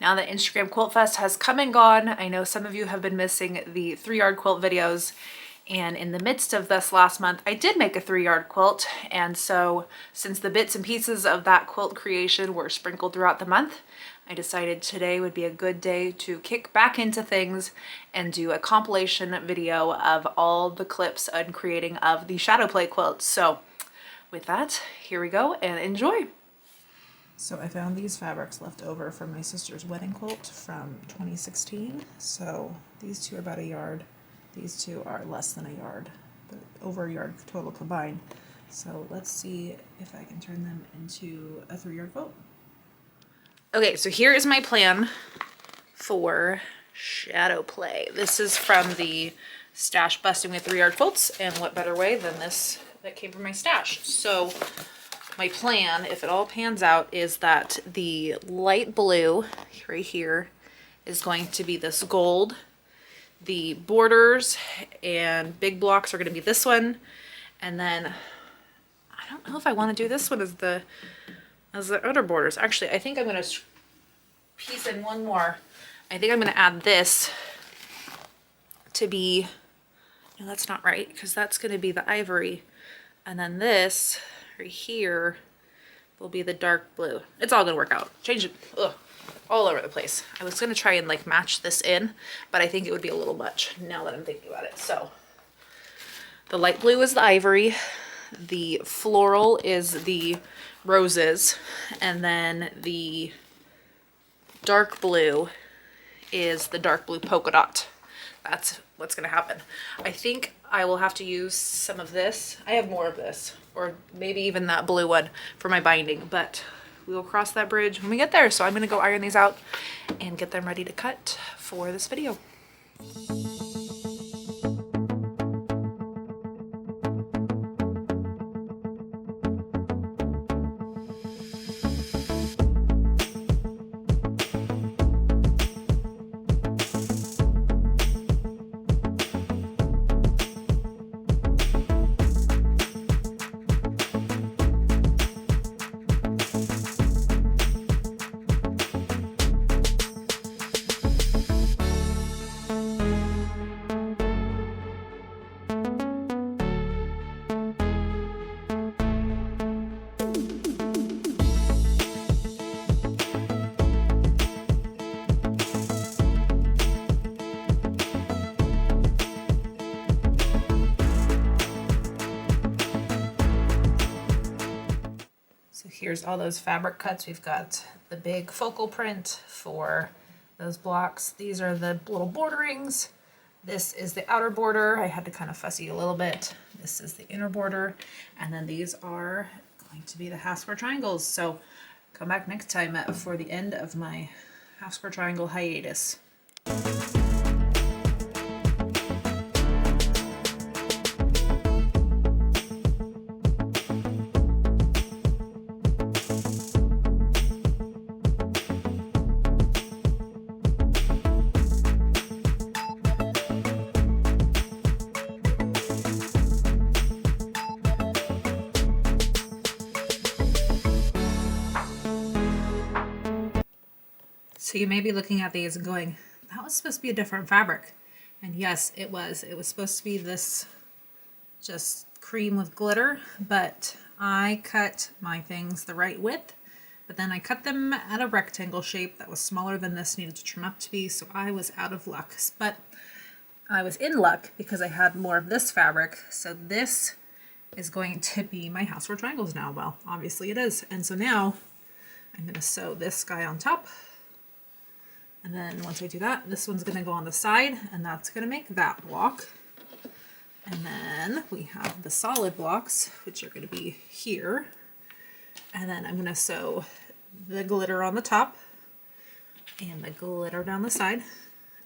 Now that Instagram Quilt Fest has come and gone, I know some of you have been missing the 3-yard quilt videos, and in the midst of this last month, I did make a 3-yard quilt, and so since the bits and pieces of that quilt creation were sprinkled throughout the month, I decided today would be a good day to kick back into things and do a compilation video of all the clips and creating of the shadow play quilts. So with that, here we go and enjoy. So I found these fabrics left over from my sister's wedding quilt from 2016. So these two are about 1 yard. These two are less than 1 yard, but over 1 yard total combined. So let's see if I can turn them into a 3-yard quilt. Okay, so here is my plan for shadow play. This is from the stash Busting with 3-yard quilts, and what better way than this that came from my stash. So my plan, if it all pans out, is that the light blue right here is going to be this gold. The borders and big blocks are going to be this one, and then I don't know if I want to do this one as the outer borders. Actually, I think I'm going to piece in one more. I think I'm going to add this to be, no, that's not right, because that's going to be the ivory, and then this right here will be the dark blue. It's all going to work out. Change it. Ugh. All over the place. I was going to try and like match this in, but I think it would be a little much now that I'm thinking about it. So the light blue is the ivory, the floral is the roses, and then the dark blue is the dark blue polka dot. That's what's going to happen. I think I will have to use some of this. I have more of this, or maybe even that blue one for my binding, but we will cross that bridge when we get there. So I'm gonna go iron these out and get them ready to cut for this video. Here's all those fabric cuts. We've got the big focal print for those blocks. These are the little borderings. This is the outer border. I had to kind of fussy a little bit. This is the inner border. And then these are going to be the half square triangles. So come back next time for the end of my half square triangle hiatus. So you may be looking at these and going, that was supposed to be a different fabric. And yes, it was. It was supposed to be this just cream with glitter, but I cut my things the right width, but then I cut them at a rectangle shape that was smaller than this needed to trim up to be, so I was out of luck. But I was in luck because I had more of this fabric, so this is going to be my house for triangles now. Well, obviously it is. And so now I'm going to sew this guy on top. And then once I do that, this one's going to go on the side, and that's going to make that block. And then we have the solid blocks, which are going to be here. And then I'm going to sew the glitter on the top and the glitter down the side.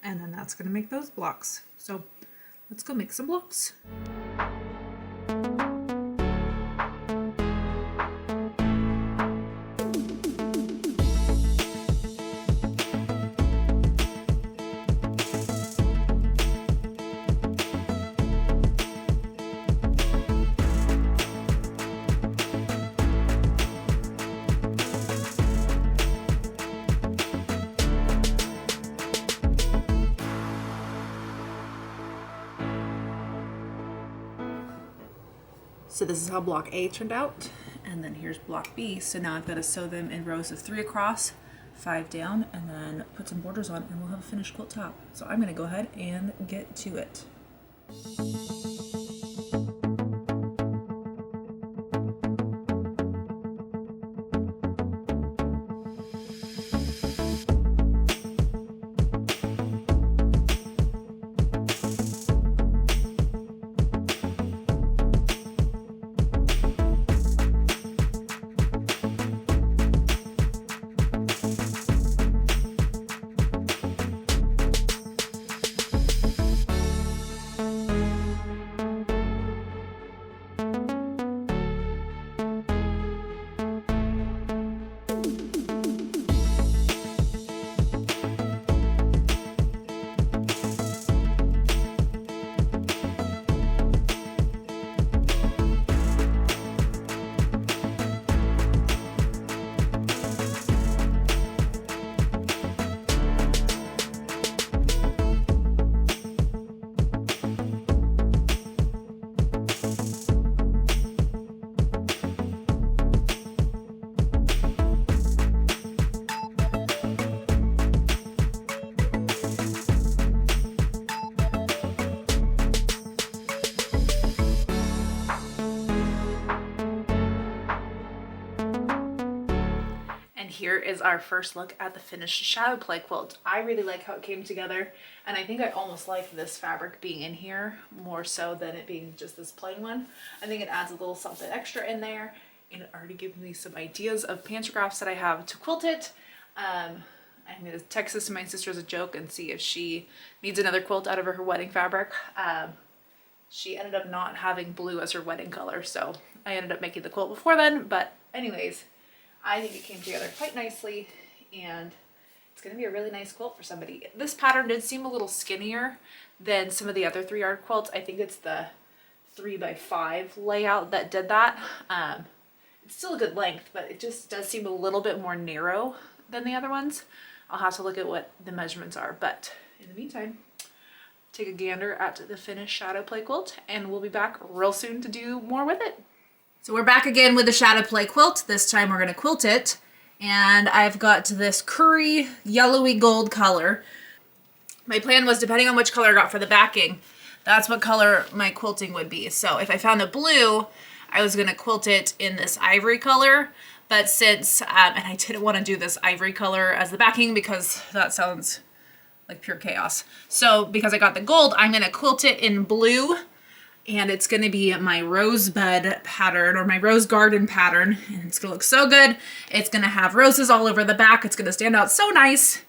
And then that's going to make those blocks. So let's go make some blocks. So this is how block A turned out. And then here's block B. So now I've got to sew them in rows of 3 across, 5 down, and then put some borders on, and we'll have a finished quilt top. So I'm gonna go ahead and get to it. Here is our first look at the finished shadow play quilt. I really like how it came together, and I think I almost like this fabric being in here more so than it being just this plain one. I think it adds a little something extra in there, and it already gives me some ideas of pantographs that I have to quilt it. I'm going to text this to my sister as a joke and see if she needs another quilt out of her wedding fabric. She ended up not having blue as her wedding color, so I ended up making the quilt before then, but anyways, I think it came together quite nicely, and it's going to be a really nice quilt for somebody. This pattern did seem a little skinnier than some of the other 3-yard quilts. I think it's the 3x5 layout that did that. It's still a good length, but it just does seem a little bit more narrow than the other ones. I'll have to look at what the measurements are, but in the meantime, take a gander at the finished shadow play quilt, and we'll be back real soon to do more with it. So we're back again with the shadow play quilt. This time we're going to quilt it, and I've got this curry yellowy gold color. My plan was, depending on which color I got for the backing, that's what color my quilting would be. So if I found a blue, I was going to quilt it in this ivory color, but since, and I didn't want to do this ivory color as the backing because that sounds like pure chaos. So because I got the gold, I'm going to quilt it in blue. And it's going to be my rosebud pattern, or my rose garden pattern. And it's going to look so good. It's going to have roses all over the back. It's going to stand out so nice.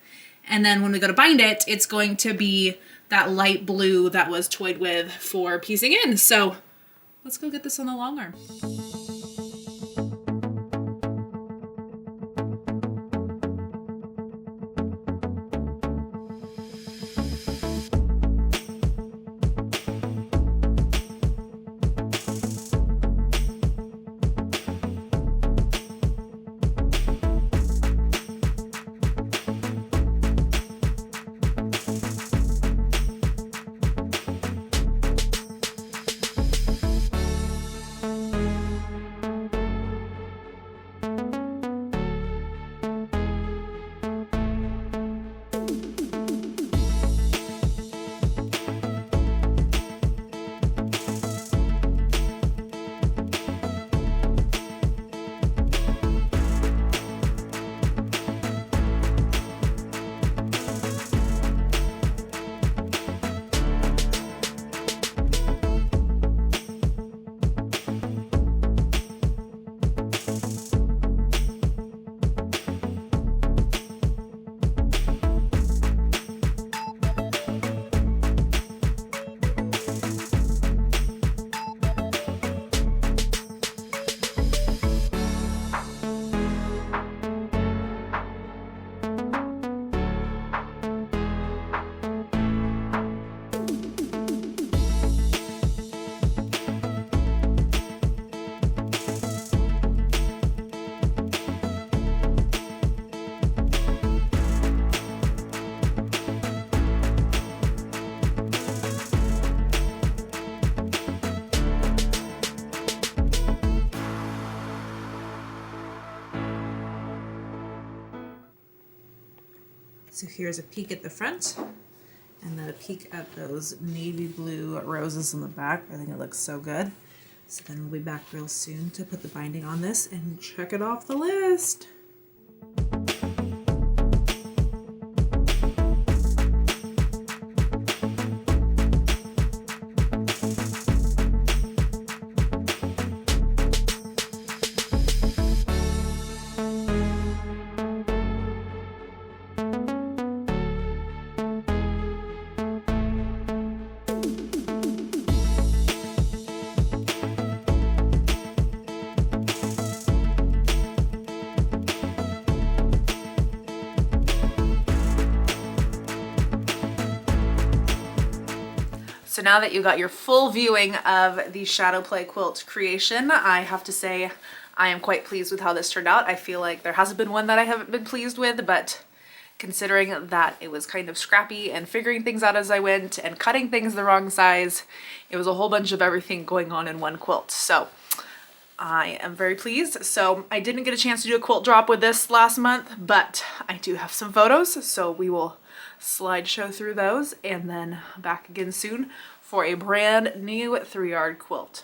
And then when we go to bind it, it's going to be that light blue that was toyed with for piecing in. So let's go get this on the long arm. So here's a peek at the front, and then a peek at those navy blue roses in the back. I think it looks so good. So then we'll be back real soon to put the binding on this and check it off the list. So now that you got your full viewing of the Shadow Play quilt creation, I have to say I am quite pleased with how this turned out. I feel like there hasn't been one that I haven't been pleased with, but considering that it was kind of scrappy and figuring things out as I went and cutting things the wrong size, it was a whole bunch of everything going on in one quilt. So I am very pleased. So I didn't get a chance to do a quilt drop with this last month, but I do have some photos, so we will slideshow through those and then back again soon for a brand new 3-yard quilt.